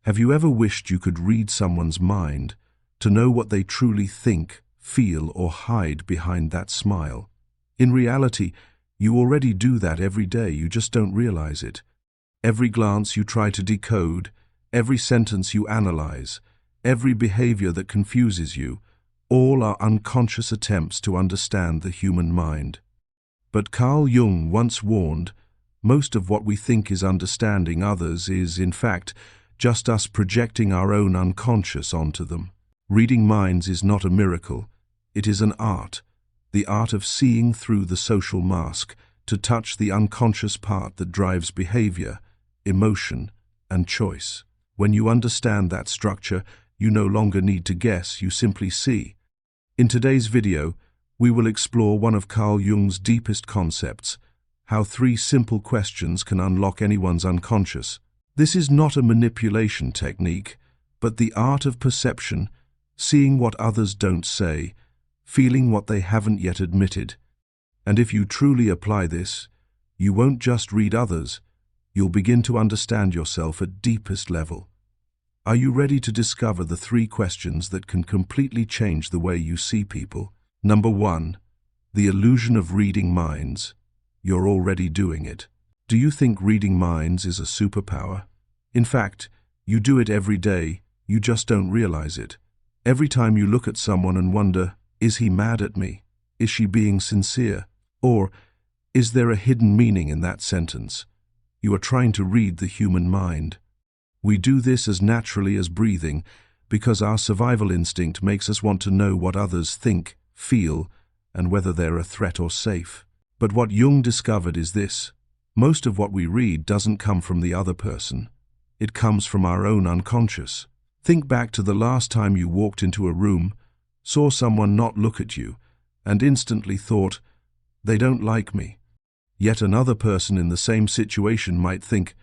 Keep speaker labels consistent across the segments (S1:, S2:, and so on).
S1: Have you ever wished you could read someone's mind, to know what they truly think, feel, or hide behind that smile? In reality, you already do that every day, you just don't realize it. Every glance you try to decode, every sentence you analyze, every behavior that confuses you, all are unconscious attempts to understand the human mind. But Carl Jung once warned, most of what we think is understanding others is, in fact, just us projecting our own unconscious onto them. Reading minds is not a miracle, it is an art, the art of seeing through the social mask to touch the unconscious part that drives behavior, emotion, and choice. When you understand that structure, you no longer need to guess, you simply see. In today's video, we will explore one of Carl Jung's deepest concepts, how 3 simple questions can unlock anyone's unconscious. This is not a manipulation technique, but the art of perception, seeing what others don't say, feeling what they haven't yet admitted. And if you truly apply this, you won't just read others, you'll begin to understand yourself at deepest level. Are you ready to discover the 3 questions that can completely change the way you see people? Number 1. The illusion of reading minds. You're already doing it. Do you think reading minds is a superpower? In fact, you do it every day, you just don't realize it. Every time you look at someone and wonder, is he mad at me? Is she being sincere? Or, is there a hidden meaning in that sentence? You are trying to read the human mind. We do this as naturally as breathing, because our survival instinct makes us want to know what others think, feel, and whether they're a threat or safe. But what Jung discovered is this: most of what we read doesn't come from the other person. It comes from our own unconscious. Think back to the last time you walked into a room, saw someone not look at you, and instantly thought, they don't like me. Yet another person in the same situation might think,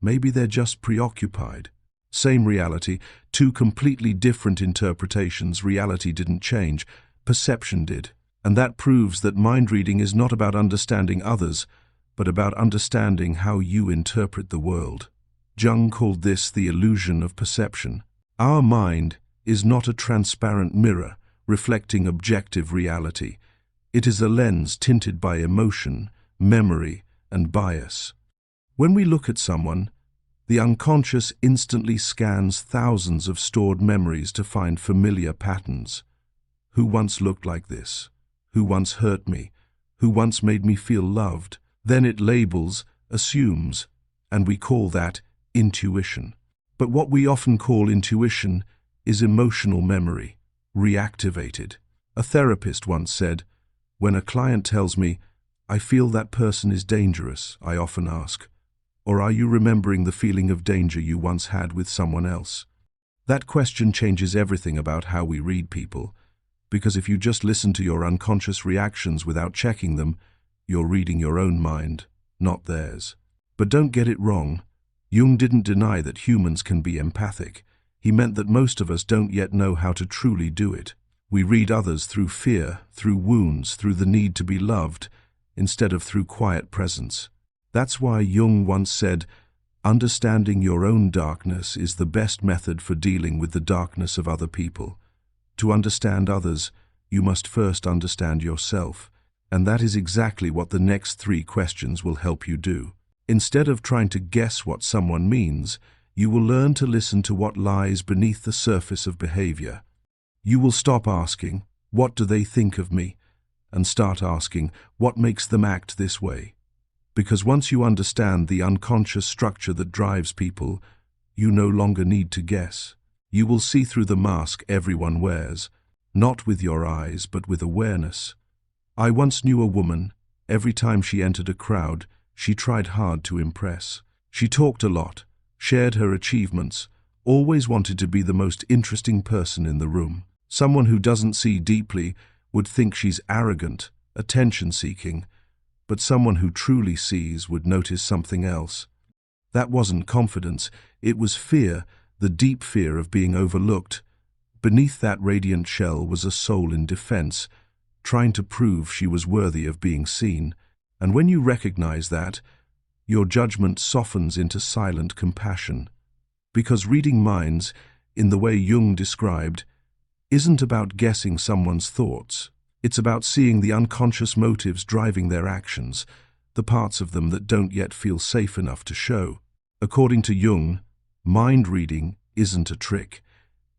S1: maybe they're just preoccupied. Same reality, 2 completely different interpretations. Reality didn't change, perception did. And that proves that mind reading is not about understanding others, but about understanding how you interpret the world. Jung called this the illusion of perception. Our mind is not a transparent mirror reflecting objective reality. It is a lens tinted by emotion, memory, and bias. When we look at someone, the unconscious instantly scans thousands of stored memories to find familiar patterns. Who once looked like this? Who once hurt me? Who once made me feel loved? Then it labels, assumes, and we call that intuition. But what we often call intuition is emotional memory, reactivated. A therapist once said, when a client tells me, I feel that person is dangerous, I often ask, or are you remembering the feeling of danger you once had with someone else? That question changes everything about how we read people, because if you just listen to your unconscious reactions without checking them, you're reading your own mind, not theirs. But don't get it wrong. Jung didn't deny that humans can be empathic. He meant that most of us don't yet know how to truly do it. We read others through fear, through wounds, through the need to be loved, instead of through quiet presence. That's why Jung once said, understanding your own darkness is the best method for dealing with the darkness of other people. To understand others, you must first understand yourself. And that is exactly what the next 3 questions will help you do. Instead of trying to guess what someone means, you will learn to listen to what lies beneath the surface of behavior. You will stop asking, what do they think of me? And start asking, what makes them act this way? Because once you understand the unconscious structure that drives people, you no longer need to guess. You will see through the mask everyone wears, not with your eyes, but with awareness. I once knew a woman, every time she entered a crowd, she tried hard to impress. She talked a lot, shared her achievements, always wanted to be the most interesting person in the room. Someone who doesn't see deeply would think she's arrogant, attention-seeking, but someone who truly sees would notice something else. That wasn't confidence, it was fear, the deep fear of being overlooked. Beneath that radiant shell was a soul in defense, trying to prove she was worthy of being seen. And when you recognize that, your judgment softens into silent compassion. Because reading minds, in the way Jung described, isn't about guessing someone's thoughts. It's about seeing the unconscious motives driving their actions, the parts of them that don't yet feel safe enough to show. According to Jung, mind reading isn't a trick.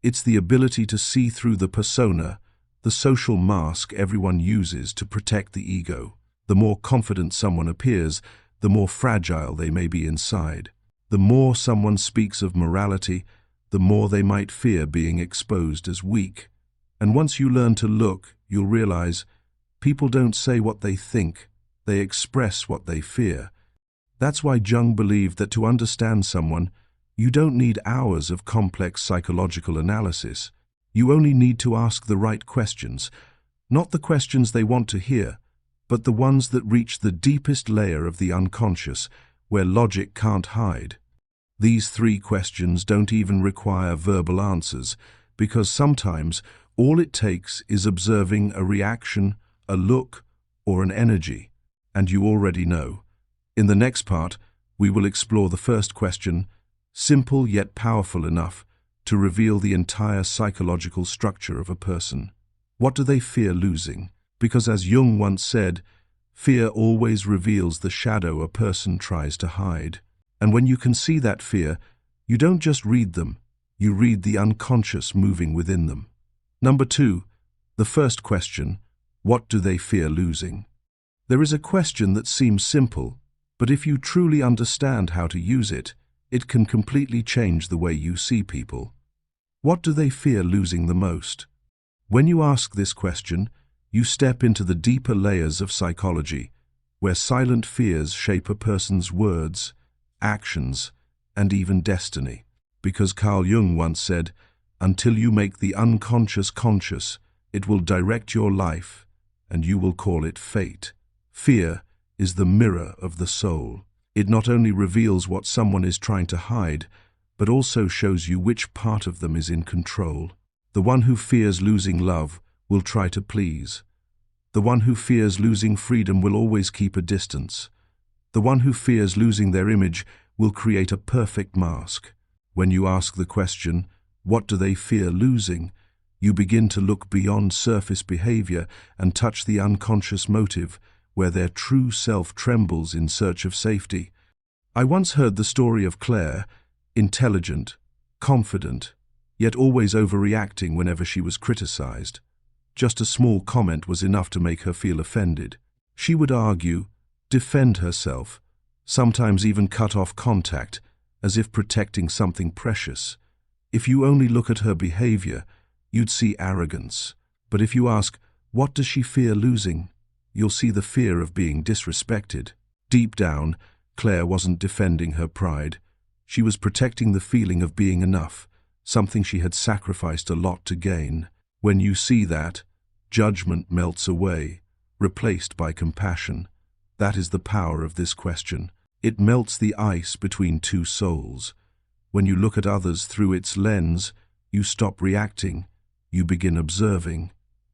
S1: It's the ability to see through the persona, the social mask everyone uses to protect the ego. The more confident someone appears, the more fragile they may be inside. The more someone speaks of morality, the more they might fear being exposed as weak. And once you learn to look, you'll realize people don't say what they think, they express what they fear. That's why Jung believed that to understand someone, you don't need hours of complex psychological analysis. You only need to ask the right questions, not the questions they want to hear, but the ones that reach the deepest layer of the unconscious, where logic can't hide. These 3 questions don't even require verbal answers, because sometimes all it takes is observing a reaction, a look, or an energy, and you already know. In the next part, we will explore the first question, simple yet powerful enough to reveal the entire psychological structure of a person. What do they fear losing? Because as Jung once said, fear always reveals the shadow a person tries to hide. And when you can see that fear, you don't just read them, you read the unconscious moving within them. Number 2, the first question, what do they fear losing? There is a question that seems simple, but if you truly understand how to use it, it can completely change the way you see people. What do they fear losing the most? When you ask this question, you step into the deeper layers of psychology, where silent fears shape a person's words, actions, and even destiny. Because Carl Jung once said, until you make the unconscious conscious, it will direct your life, and you will call it fate. Fear is the mirror of the soul. It not only reveals what someone is trying to hide, but also shows you which part of them is in control. The one who fears losing love will try to please. The one who fears losing freedom will always keep a distance. The one who fears losing their image will create a perfect mask. When you ask the question, what do they fear losing? You begin to look beyond surface behavior and touch the unconscious motive, where their true self trembles in search of safety. I once heard the story of Claire, intelligent, confident, yet always overreacting whenever she was criticized. Just a small comment was enough to make her feel offended. She would argue, defend herself, sometimes even cut off contact, as if protecting something precious. If you only look at her behavior, you'd see arrogance. But if you ask, what does she fear losing? You'll see the fear of being disrespected. Deep down, Claire wasn't defending her pride. She was protecting the feeling of being enough, something she had sacrificed a lot to gain. When you see that, judgment melts away, replaced by compassion. That is the power of this question. It melts the ice between 2 souls. When you look at others through its lens, you stop reacting, you begin observing.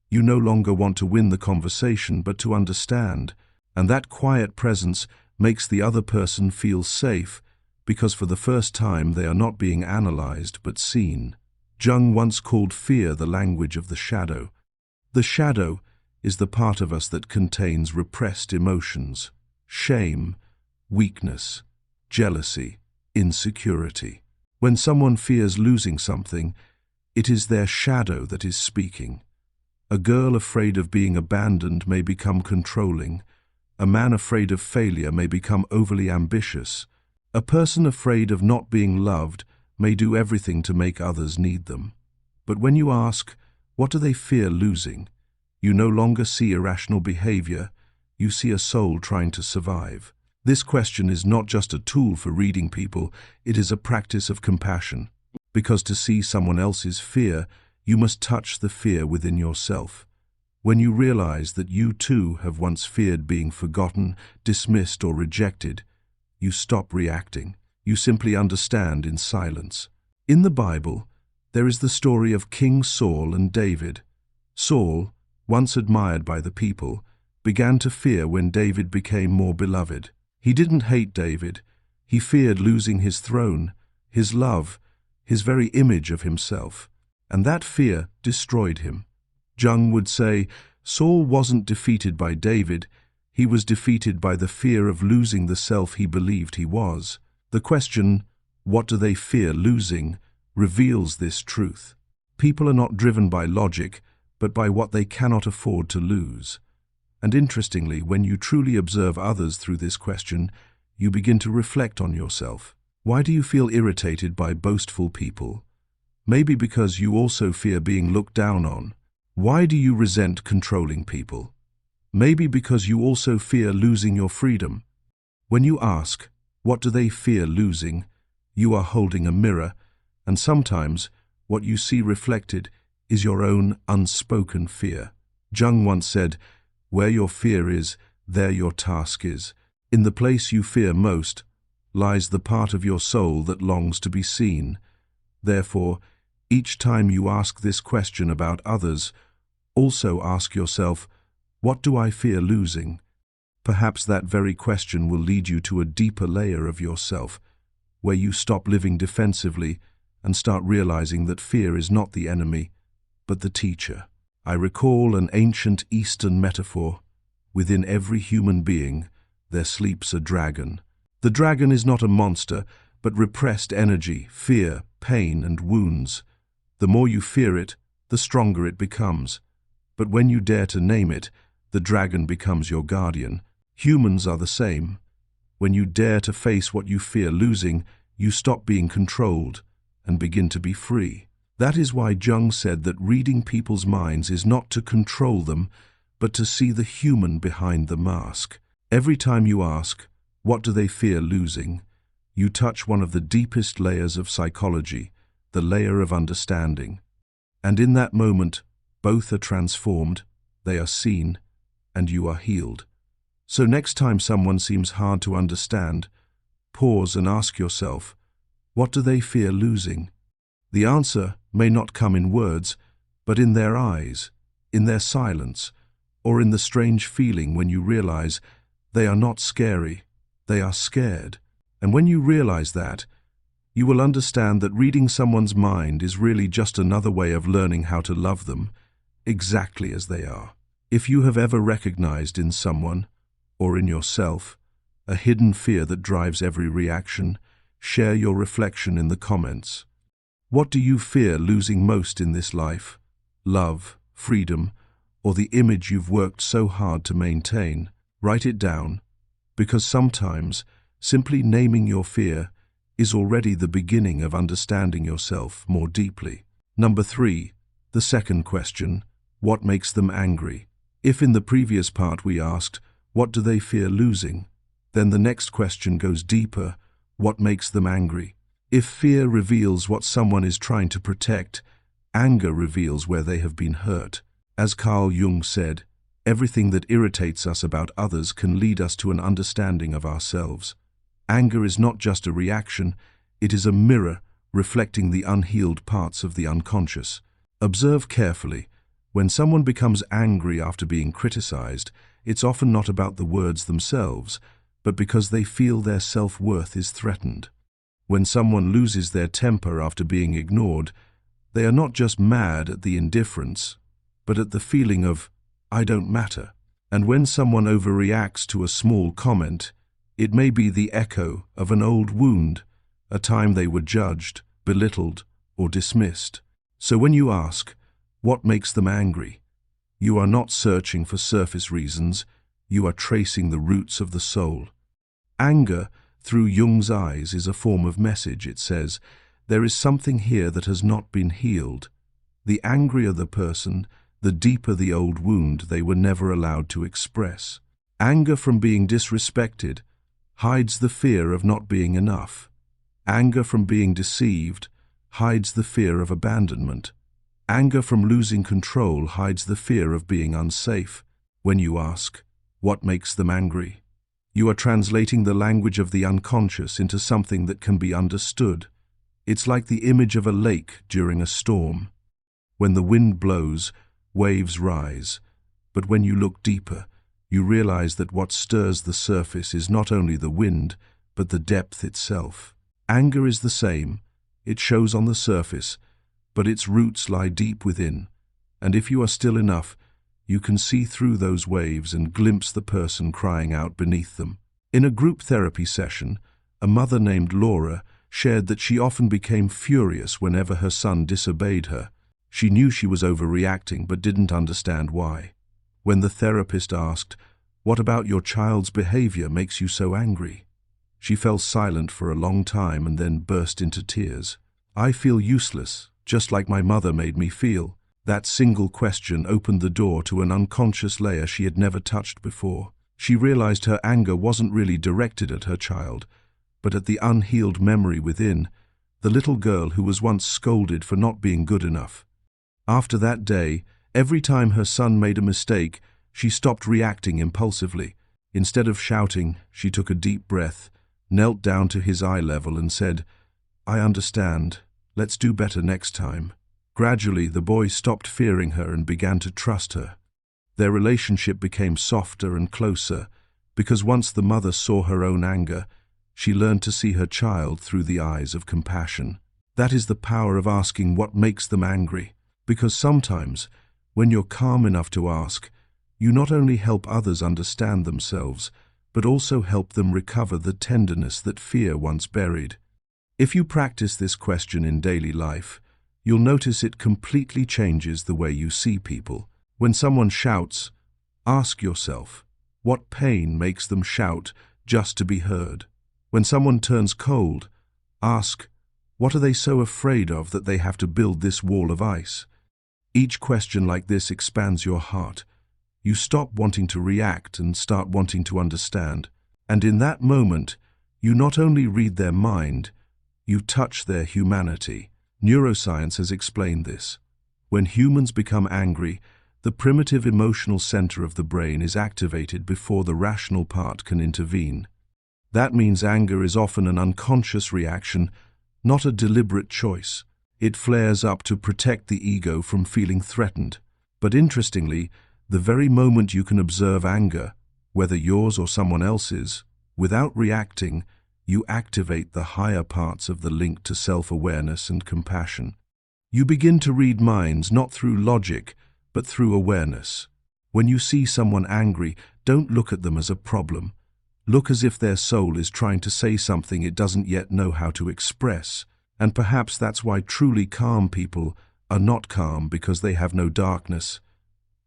S1: You no longer want to win the conversation, but to understand. And that quiet presence makes the other person feel safe, because for the first time they are not being analyzed but seen. Jung once called fear the language of the shadow. The shadow is the part of us that contains repressed emotions, shame, weakness, jealousy, insecurity. When someone fears losing something, it is their shadow that is speaking. A girl afraid of being abandoned may become controlling. A man afraid of failure may become overly ambitious. A person afraid of not being loved may do everything to make others need them. But when you ask, what do they fear losing? You no longer see irrational behavior, you see a soul trying to survive. This question is not just a tool for reading people, it is a practice of compassion. Because to see someone else's fear, you must touch the fear within yourself. When you realize that you too have once feared being forgotten, dismissed, or rejected, you stop reacting. You simply understand in silence. In the Bible, there is the story of King Saul and David. Saul, once admired by the people, began to fear when David became more beloved. He didn't hate David. He feared losing his throne, his love, his very image of himself. And that fear destroyed him. Jung would say, Saul wasn't defeated by David, he was defeated by the fear of losing the self he believed he was. The question, what do they fear losing, reveals this truth. People are not driven by logic, but by what they cannot afford to lose. And interestingly, when you truly observe others through this question, you begin to reflect on yourself. Why do you feel irritated by boastful people? Maybe because you also fear being looked down on. Why do you resent controlling people? Maybe because you also fear losing your freedom. When you ask, what do they fear losing, you are holding a mirror, and sometimes what you see reflected is your own unspoken fear. Jung once said, where your fear is, there your task is. In the place you fear most lies the part of your soul that longs to be seen. Therefore, each time you ask this question about others, also ask yourself, what do I fear losing? Perhaps that very question will lead you to a deeper layer of yourself, where you stop living defensively and start realizing that fear is not the enemy, but the teacher. I recall an ancient Eastern metaphor. Within every human being, there sleeps a dragon. The dragon is not a monster, but repressed energy, fear, pain, and wounds. The more you fear it, the stronger it becomes. But when you dare to name it, the dragon becomes your guardian. Humans are the same. When you dare to face what you fear losing, you stop being controlled and begin to be free. That is why Jung said that reading people's minds is not to control them, but to see the human behind the mask. Every time you ask, what do they fear losing, you touch one of the deepest layers of psychology, the layer of understanding. And in that moment, both are transformed, they are seen, and you are healed. So next time someone seems hard to understand, pause and ask yourself, what do they fear losing? The answer may not come in words, but in their eyes, in their silence, or in the strange feeling when you realize they are not scary, they are scared. And when you realize that, you will understand that reading someone's mind is really just another way of learning how to love them, exactly as they are. If you have ever recognized in someone, or in yourself, a hidden fear that drives every reaction, share your reflection in the comments. What do you fear losing most in this life? Love, freedom, or the image you've worked so hard to maintain? Write it down, because sometimes simply naming your fear is already the beginning of understanding yourself more deeply. Number 3, the second question, what makes them angry? If in the previous part we asked, what do they fear losing? Then the next question goes deeper, what makes them angry? If fear reveals what someone is trying to protect, anger reveals where they have been hurt. As Carl Jung said, everything that irritates us about others can lead us to an understanding of ourselves. Anger is not just a reaction, it is a mirror reflecting the unhealed parts of the unconscious. Observe carefully. When someone becomes angry after being criticized, it's often not about the words themselves, but because they feel their self-worth is threatened. When someone loses their temper after being ignored, they are not just mad at the indifference, but at the feeling of, I don't matter. And when someone overreacts to a small comment, it may be the echo of an old wound, a time they were judged, belittled, or dismissed. So when you ask, what makes them angry? You are not searching for surface reasons, you are tracing the roots of the soul. Anger, through Jung's eyes, is a form of message. It says, there is something here that has not been healed. The angrier the person, the deeper the old wound they were never allowed to express. Anger from being disrespected hides the fear of not being enough. Anger from being deceived hides the fear of abandonment. Anger from losing control hides the fear of being unsafe. When you ask, what makes them angry? You are translating the language of the unconscious into something that can be understood. It's like the image of a lake during a storm. When the wind blows, waves rise. But when you look deeper, you realize that what stirs the surface is not only the wind, but the depth itself. Anger is the same. It shows on the surface, but its roots lie deep within. And if you are still enough, you can see through those waves and glimpse the person crying out beneath them. In a group therapy session, a mother named Laura shared that she often became furious whenever her son disobeyed her. She knew she was overreacting but didn't understand why. When the therapist asked, "What about your child's behavior makes you so angry?" she fell silent for a long time and then burst into tears. "I feel useless, just like my mother made me feel." That single question opened the door to an unconscious layer she had never touched before. She realized her anger wasn't really directed at her child, but at the unhealed memory within, the little girl who was once scolded for not being good enough. After that day, every time her son made a mistake, she stopped reacting impulsively. Instead of shouting, she took a deep breath, knelt down to his eye level and said, "I understand. Let's do better next time." Gradually, the boy stopped fearing her and began to trust her. Their relationship became softer and closer, because once the mother saw her own anger, she learned to see her child through the eyes of compassion. That is the power of asking what makes them angry, because sometimes, when you're calm enough to ask, you not only help others understand themselves, but also help them recover the tenderness that fear once buried. If you practice this question in daily life, you'll notice it completely changes the way you see people. When someone shouts, ask yourself, what pain makes them shout just to be heard? When someone turns cold, ask, what are they so afraid of that they have to build this wall of ice? Each question like this expands your heart. You stop wanting to react and start wanting to understand. And in that moment, you not only read their mind, you touch their humanity. Neuroscience has explained this. When humans become angry, the primitive emotional center of the brain is activated before the rational part can intervene. That means anger is often an unconscious reaction, not a deliberate choice. It flares up to protect the ego from feeling threatened. But interestingly, the very moment you can observe anger, whether yours or someone else's, without reacting, you activate the higher parts of the link to self-awareness and compassion. You begin to read minds not through logic, but through awareness. When you see someone angry, don't look at them as a problem. Look as if their soul is trying to say something it doesn't yet know how to express. And perhaps that's why truly calm people are not calm because they have no darkness,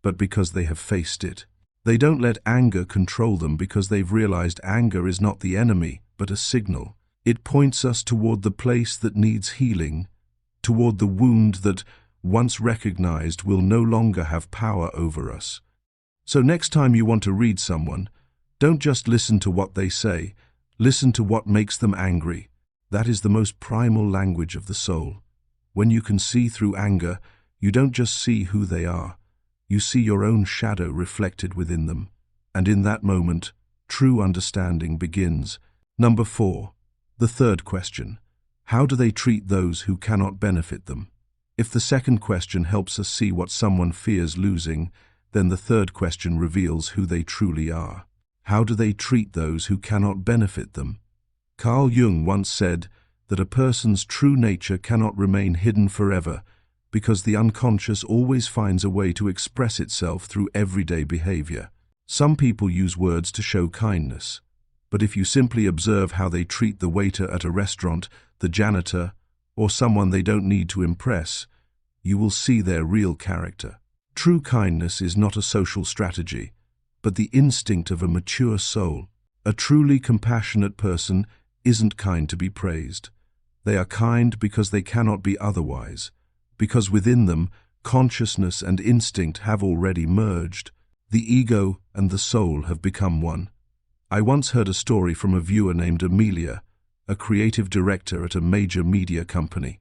S1: but because they have faced it. They don't let anger control them because they've realized anger is not the enemy, but a signal. It points us toward the place that needs healing, toward the wound that, once recognized, will no longer have power over us. So next time you want to read someone, don't just listen to what they say, listen to what makes them angry. That is the most primal language of the soul. When you can see through anger, you don't just see who they are, you see your own shadow reflected within them. And in that moment, true understanding begins. Number 4. The third question. How do they treat those who cannot benefit them? If the second question helps us see what someone fears losing, then the third question reveals who they truly are. How do they treat those who cannot benefit them? Carl Jung once said that a person's true nature cannot remain hidden forever because the unconscious always finds a way to express itself through everyday behavior. Some people use words to show kindness, but if you simply observe how they treat the waiter at a restaurant, the janitor, or someone they don't need to impress, you will see their real character. True kindness is not a social strategy, but the instinct of a mature soul. A truly compassionate person isn't kind to be praised. They are kind because they cannot be otherwise, because within them, consciousness and instinct have already merged. The ego and the soul have become one. I once heard a story from a viewer named Amelia, a creative director at a major media company.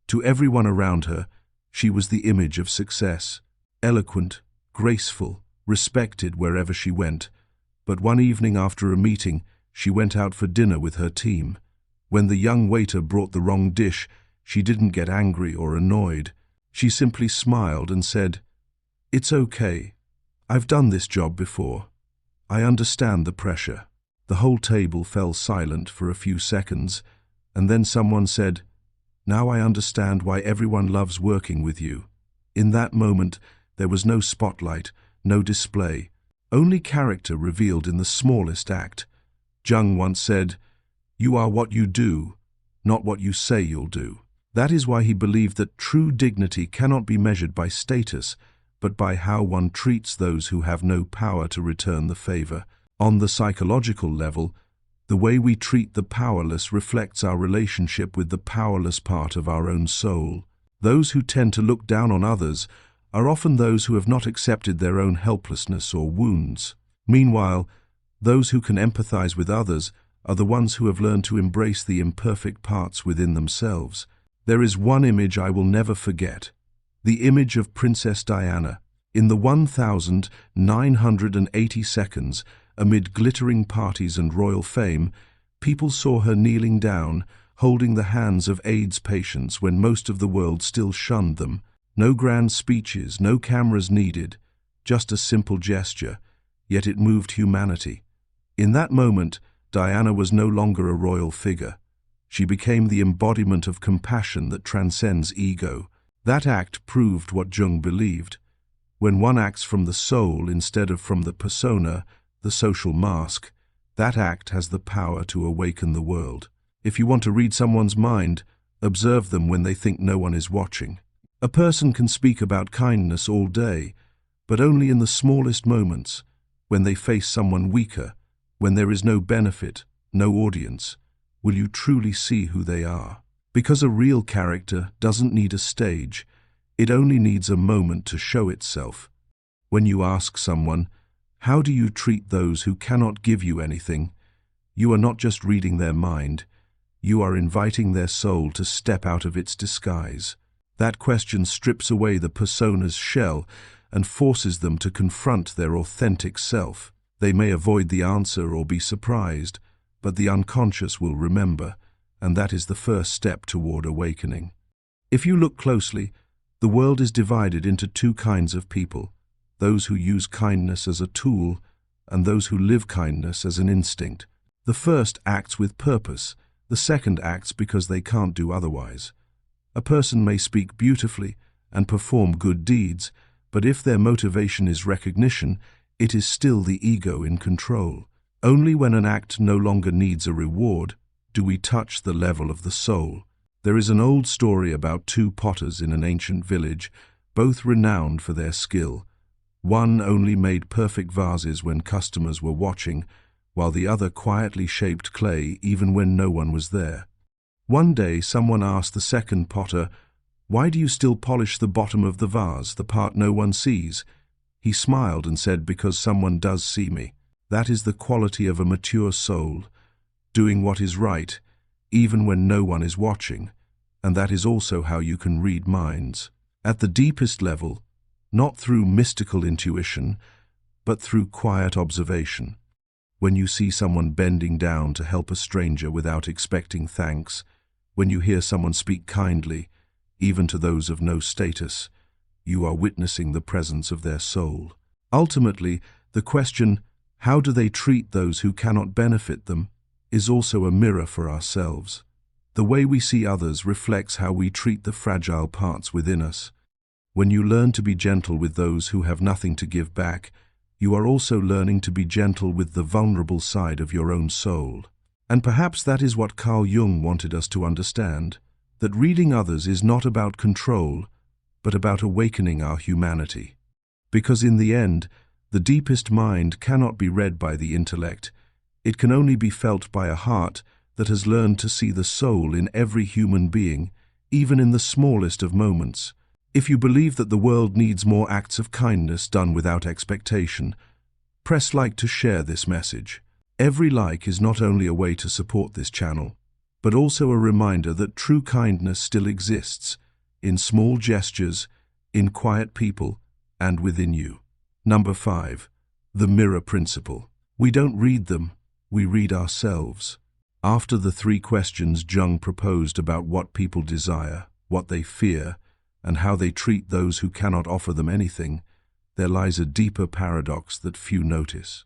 S1: To everyone around her, she was the image of success, eloquent, graceful, respected wherever she went. But one evening after a meeting, she went out for dinner with her team. When the young waiter brought the wrong dish, she didn't get angry or annoyed. She simply smiled and said, "It's okay. I've done this job before. I understand the pressure." The whole table fell silent for a few seconds, and then someone said, Now I understand why everyone loves working with you. In that moment, there was no spotlight, no display, only character revealed in the smallest act. Jung once said, "You are what you do, not what you say you'll do." That is why he believed that true dignity cannot be measured by status, but by how one treats those who have no power to return the favor. On the psychological level, the way we treat the powerless reflects our relationship with the powerless part of our own soul. Those who tend to look down on others are often those who have not accepted their own helplessness or wounds. Meanwhile, those who can empathize with others are the ones who have learned to embrace the imperfect parts within themselves. There is one image I will never forget, the image of Princess Diana. In the 1980 seconds, amid glittering parties and royal fame, people saw her kneeling down, holding the hands of AIDS patients when most of the world still shunned them. No grand speeches, no cameras needed, just a simple gesture, yet it moved humanity. In that moment, Diana was no longer a royal figure. She became the embodiment of compassion that transcends ego. That act proved what Jung believed. When one acts from the soul instead of from the persona, the social mask, that act has the power to awaken the world. If you want to read someone's mind, observe them when they think no one is watching. A person can speak about kindness all day, but only in the smallest moments, when they face someone weaker, when there is no benefit, no audience, will you truly see who they are. Because a real character doesn't need a stage, it only needs a moment to show itself. When you ask someone, "How do you treat those who cannot give you anything?" you are not just reading their mind, you are inviting their soul to step out of its disguise. That question strips away the persona's shell and forces them to confront their authentic self. They may avoid the answer or be surprised, but the unconscious will remember, and that is the first step toward awakening. If you look closely, the world is divided into two kinds of people: those who use kindness as a tool and those who live kindness as an instinct. The first acts with purpose, the second acts because they can't do otherwise. A person may speak beautifully and perform good deeds, but if their motivation is recognition, it is still the ego in control. Only when an act no longer needs a reward do we touch the level of the soul. There is an old story about two potters in an ancient village, both renowned for their skill. One only made perfect vases when customers were watching, while the other quietly shaped clay even when no one was there. One day someone asked the second potter, "Why do you still polish the bottom of the vase, the part no one sees?" He smiled and said, "Because someone does see me." That is the quality of a mature soul, doing what is right, even when no one is watching, and that is also how you can read minds. At the deepest level, not through mystical intuition, but through quiet observation. When you see someone bending down to help a stranger without expecting thanks, when you hear someone speak kindly, even to those of no status, you are witnessing the presence of their soul. Ultimately, the question, "How do they treat those who cannot benefit them?" is also a mirror for ourselves. The way we see others reflects how we treat the fragile parts within us. When you learn to be gentle with those who have nothing to give back, you are also learning to be gentle with the vulnerable side of your own soul. And perhaps that is what Carl Jung wanted us to understand, that reading others is not about control, but about awakening our humanity. Because in the end, the deepest mind cannot be read by the intellect. It can only be felt by a heart that has learned to see the soul in every human being, even in the smallest of moments. If you believe that the world needs more acts of kindness done without expectation, press like to share this message. Every like is not only a way to support this channel, but also a reminder that true kindness still exists, in small gestures, in quiet people, and within you. Number 5. The mirror principle. We don't read them, we read ourselves. After the 3 questions Jung proposed about what people desire, what they fear, and how they treat those who cannot offer them anything, there lies a deeper paradox that few notice.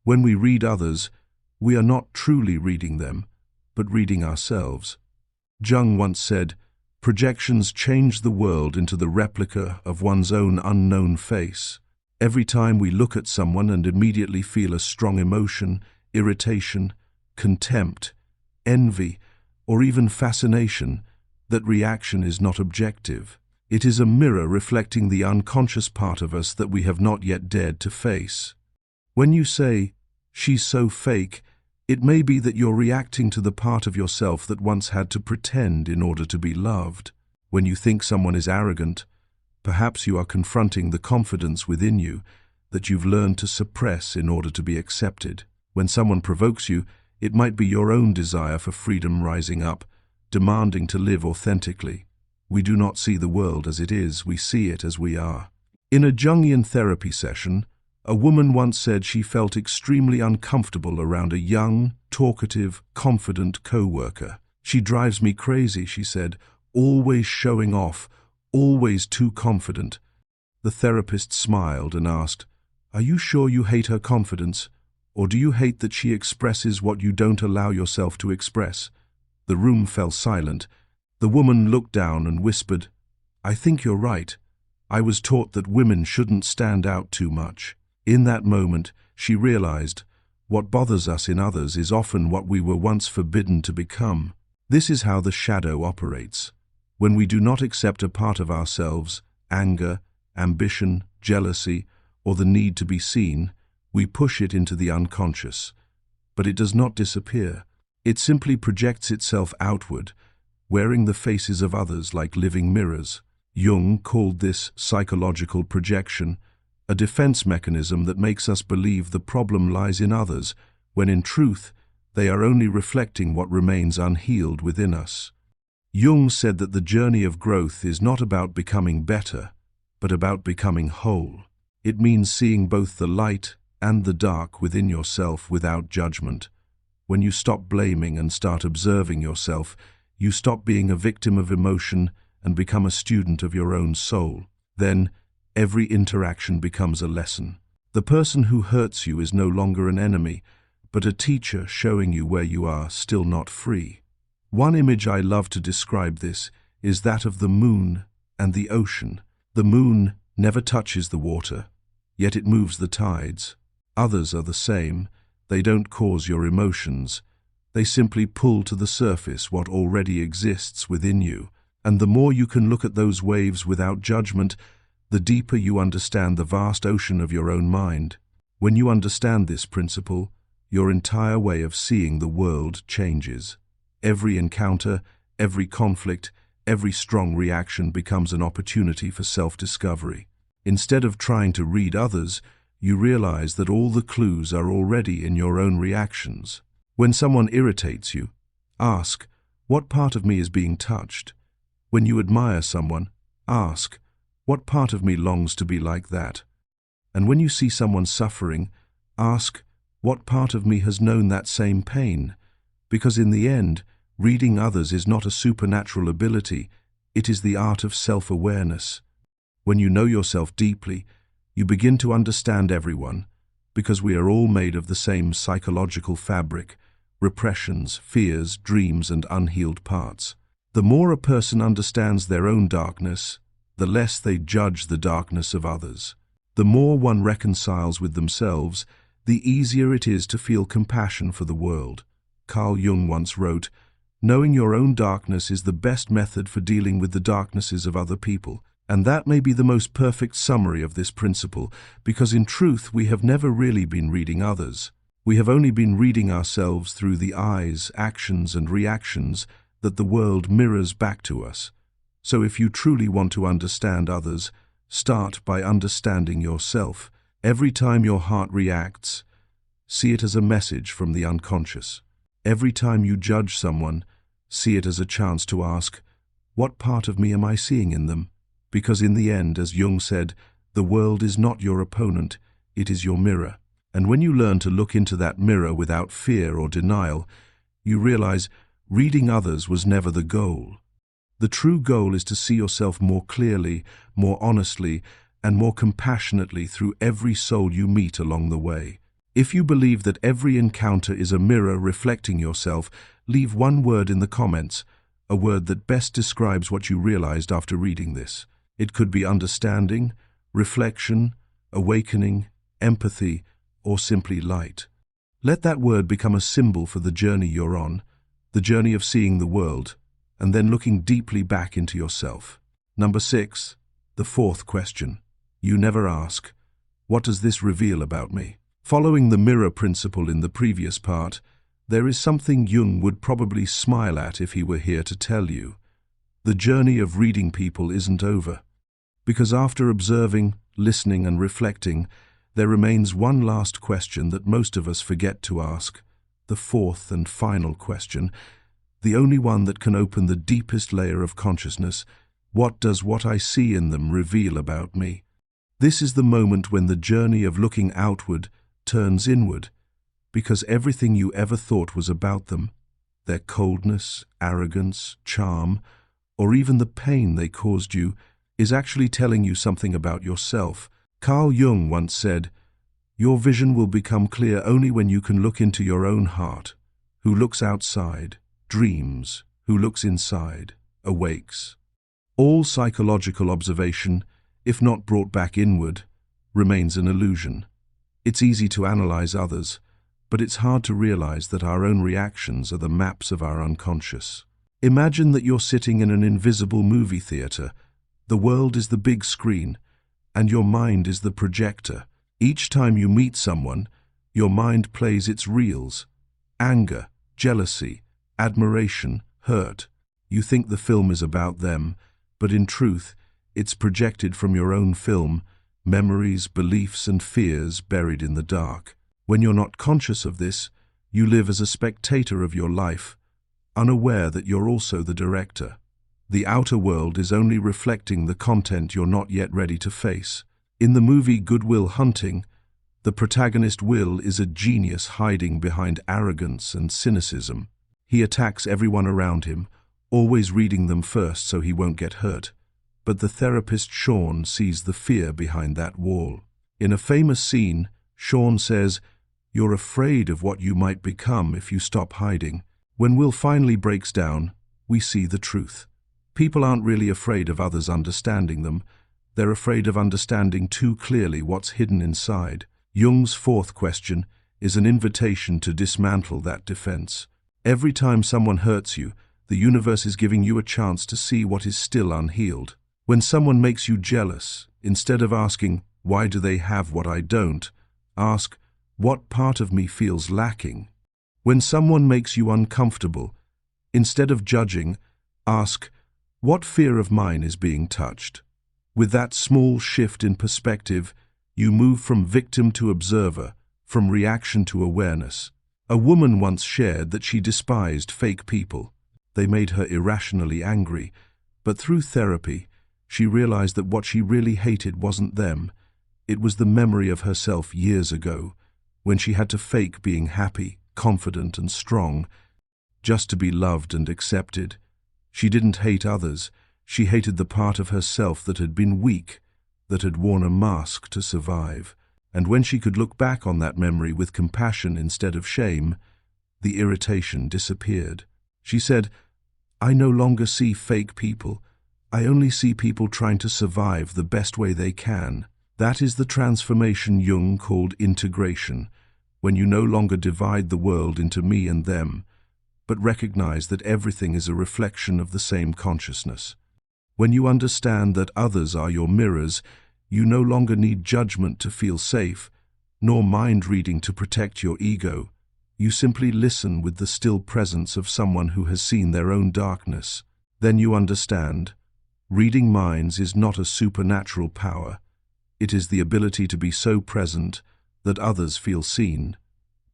S1: When we read others, we are not truly reading them, but reading ourselves. Jung once said, Projections change the world into the replica of one's own unknown face. Every time we look at someone and immediately feel a strong emotion, irritation, contempt, envy, or even fascination, that reaction is not objective. It is a mirror reflecting the unconscious part of us that we have not yet dared to face. When you say, "She's so fake," it may be that you're reacting to the part of yourself that once had to pretend in order to be loved. When you think someone is arrogant, perhaps you are confronting the confidence within you that you've learned to suppress in order to be accepted. When someone provokes you, it might be your own desire for freedom rising up, demanding to live authentically. We do not see the world as it is, we see it as we are. In a Jungian therapy session, a woman once said she felt extremely uncomfortable around a young, talkative, confident co-worker. "She drives me crazy," she said, "always showing off, always too confident." The therapist smiled and asked, "Are you sure you hate her confidence, or do you hate that she expresses what you don't allow yourself to express?" The room fell silent. The woman looked down and whispered, "I think you're right. I was taught that women shouldn't stand out too much." In that moment, she realized, what bothers us in others is often what we were once forbidden to become. This is how the shadow operates. When we do not accept a part of ourselves, anger, ambition, jealousy, or the need to be seen, we push it into the unconscious. But it does not disappear. It simply projects itself outward, wearing the faces of others like living mirrors. Jung called this psychological projection, a defense mechanism that makes us believe the problem lies in others, when in truth, they are only reflecting what remains unhealed within us. Jung said that the journey of growth is not about becoming better, but about becoming whole. It means seeing both the light and the dark within yourself without judgment. When you stop blaming and start observing yourself, you stop being a victim of emotion and become a student of your own soul. Then, every interaction becomes a lesson. The person who hurts you is no longer an enemy, but a teacher showing you where you are still not free. One image I love to describe this is that of the moon and the ocean. The moon never touches the water, yet it moves the tides. Others are the same. They don't cause your emotions. They simply pull to the surface what already exists within you. And the more you can look at those waves without judgment, the deeper you understand the vast ocean of your own mind. When you understand this principle, your entire way of seeing the world changes. Every encounter, every conflict, every strong reaction becomes an opportunity for self-discovery. Instead of trying to read others, you realize that all the clues are already in your own reactions. When someone irritates you, ask, "What part of me is being touched?" When you admire someone, ask, "What part of me longs to be like that?" And when you see someone suffering, ask, "What part of me has known that same pain?" Because in the end, reading others is not a supernatural ability, it is the art of self-awareness. When you know yourself deeply, you begin to understand everyone, because we are all made of the same psychological fabric, repressions, fears, dreams, and unhealed parts. The more a person understands their own darkness, the less they judge the darkness of others. The more one reconciles with themselves, the easier it is to feel compassion for the world. Carl Jung once wrote, "Knowing your own darkness is the best method for dealing with the darknesses of other people." And that may be the most perfect summary of this principle, because in truth we have never really been reading others. We have only been reading ourselves through the eyes, actions, and reactions that the world mirrors back to us. So if you truly want to understand others, start by understanding yourself. Every time your heart reacts, see it as a message from the unconscious. Every time you judge someone, see it as a chance to ask, "What part of me am I seeing in them?" Because in the end, as Jung said, the world is not your opponent, it is your mirror. And when you learn to look into that mirror without fear or denial, you realize reading others was never the goal. The true goal is to see yourself more clearly, more honestly, and more compassionately through every soul you meet along the way. If you believe that every encounter is a mirror reflecting yourself, leave one word in the comments. a word that best describes what you realized after reading this. It could be understanding, reflection, awakening, empathy, or simply light. Let that word become a symbol for the journey you're on, the journey of seeing the world, and then looking deeply back into yourself. Number 6, the fourth question. You never ask, what does this reveal about me? Following the mirror principle in the previous part, there is something Jung would probably smile at if he were here to tell you. The journey of reading people isn't over. Because after observing, listening, and reflecting, there remains one last question that most of us forget to ask, the fourth and final question, the only one that can open the deepest layer of consciousness. What does what I see in them reveal about me? This is the moment when the journey of looking outward turns inward, because everything you ever thought was about them, their coldness, arrogance, charm, or even the pain they caused you, is actually telling you something about yourself. Carl Jung once said, "Your vision will become clear only when you can look into your own heart. Who looks outside, dreams. Who looks inside, awakes." All psychological observation, if not brought back inward, remains an illusion. It's easy to analyze others, but it's hard to realize that our own reactions are the maps of our unconscious. Imagine that you're sitting in an invisible movie theater. The world is the big screen, and your mind is the projector. Each time you meet someone, your mind plays its reels. Anger, jealousy, admiration, hurt. You think the film is about them, but in truth, it's projected from your own film, memories, beliefs, and fears buried in the dark. When you're not conscious of this, you live as a spectator of your life, unaware that you're also the director. The outer world is only reflecting the content you're not yet ready to face. In the movie Good Will Hunting, the protagonist Will is a genius hiding behind arrogance and cynicism. He attacks everyone around him, always reading them first so he won't get hurt. But the therapist Sean sees the fear behind that wall. In a famous scene, Sean says, "You're afraid of what you might become if you stop hiding." When Will finally breaks down, we see the truth. People aren't really afraid of others understanding them. They're afraid of understanding too clearly what's hidden inside. Jung's fourth question is an invitation to dismantle that defense. Every time someone hurts you, the universe is giving you a chance to see what is still unhealed. When someone makes you jealous, instead of asking, "Why do they have what I don't?" ask, "What part of me feels lacking?" When someone makes you uncomfortable, instead of judging, ask, "What fear of mine is being touched?" With that small shift in perspective, you move from victim to observer, from reaction to awareness. A woman once shared that she despised fake people. They made her irrationally angry, but through therapy, she realized that what she really hated wasn't them. It was the memory of herself years ago, when she had to fake being happy, confident, and strong, just to be loved and accepted. She didn't hate others. She hated the part of herself that had been weak, that had worn a mask to survive. And when she could look back on that memory with compassion instead of shame, the irritation disappeared. She said, "I no longer see fake people. I only see people trying to survive the best way they can." That is the transformation Jung called integration, when you no longer divide the world into me and them, but recognize that everything is a reflection of the same consciousness. When you understand that others are your mirrors, you no longer need judgment to feel safe, nor mind reading to protect your ego. You simply listen with the still presence of someone who has seen their own darkness. Then you understand, reading minds is not a supernatural power. It is the ability to be so present that others feel seen,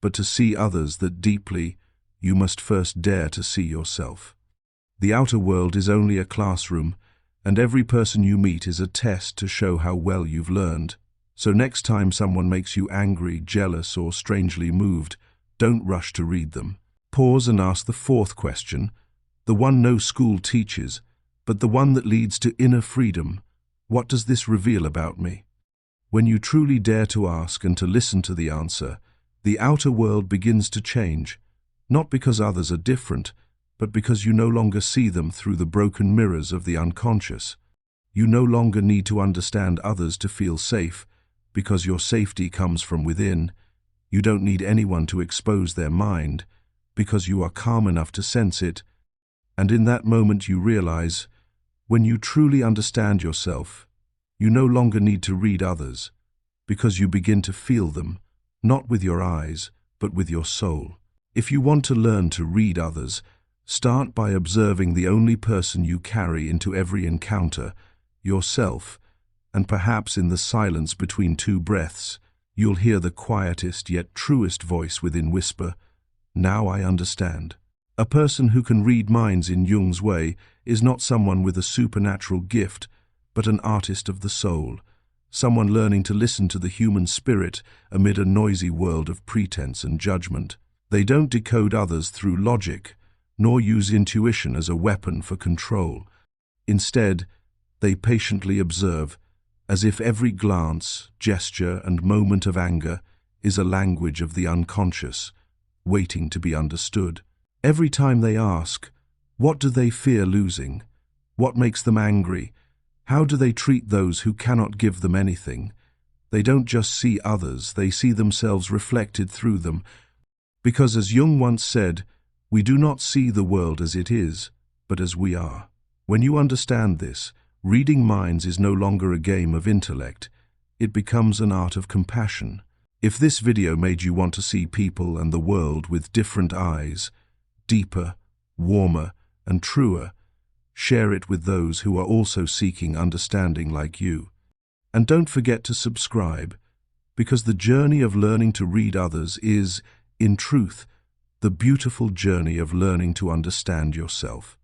S1: but to see others that deeply, you must first dare to see yourself. The outer world is only a classroom, and every person you meet is a test to show how well you've learned. So next time someone makes you angry, jealous, or strangely moved, don't rush to read them. Pause and ask the fourth question, the one no school teaches, but the one that leads to inner freedom. What does this reveal about me? When you truly dare to ask and to listen to the answer, the outer world begins to change, not because others are different, but because you no longer see them through the broken mirrors of the unconscious. You no longer need to understand others to feel safe, because your safety comes from within. You don't need anyone to expose their mind, because you are calm enough to sense it. And in that moment you realize, when you truly understand yourself, you no longer need to read others, because you begin to feel them, not with your eyes, but with your soul. If you want to learn to read others, start by observing the only person you carry into every encounter, yourself, and perhaps in the silence between two breaths, you'll hear the quietest yet truest voice within whisper, "Now I understand." A person who can read minds in Jung's way is not someone with a supernatural gift, but an artist of the soul, someone learning to listen to the human spirit amid a noisy world of pretense and judgment. They don't decode others through logic, nor use intuition as a weapon for control. Instead, they patiently observe, as if every glance, gesture, and moment of anger is a language of the unconscious, waiting to be understood. Every time they ask, what do they fear losing? What makes them angry? How do they treat those who cannot give them anything? They don't just see others, they see themselves reflected through them. Because as Jung once said, we do not see the world as it is, but as we are. When you understand this, reading minds is no longer a game of intellect. It becomes an art of compassion. If this video made you want to see people and the world with different eyes, deeper, warmer, and truer, share it with those who are also seeking understanding like you. And don't forget to subscribe, because the journey of learning to read others is, in truth, the beautiful journey of learning to understand yourself.